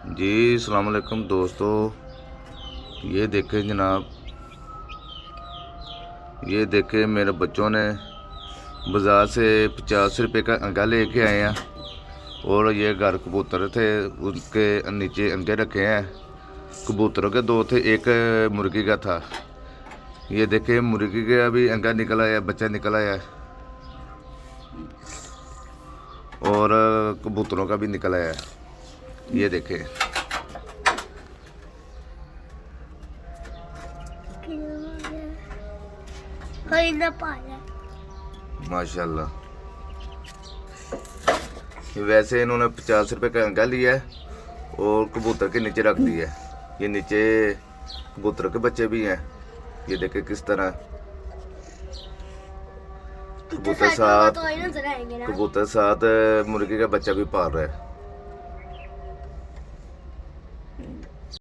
जी अस्सलाम वालेकुम दोस्तों, ये देखें जनाब, ये देखें मेरे बच्चों ने बाज़ार से 50 रुपये का अंडा लेके आए हैं और ये घर कबूतर थे उसके नीचे अंडे रखे हैं। कबूतरों के दो थे, एक मुर्गी का था। ये देखें मुर्गी का भी अंडा निकल आया, बच्चा निकल आया और कबूतरों का भी निकल आया। ये देखें माशाल्लाह। वैसे इन्होंने 50 रुपये का अंडा लिया है और कबूतर के नीचे रख दिया है। ये नीचे कबूतर के बच्चे भी हैं। ये देखे किस तरह कबूतर साथ मुर्गी का बच्चा भी पाल रहा है।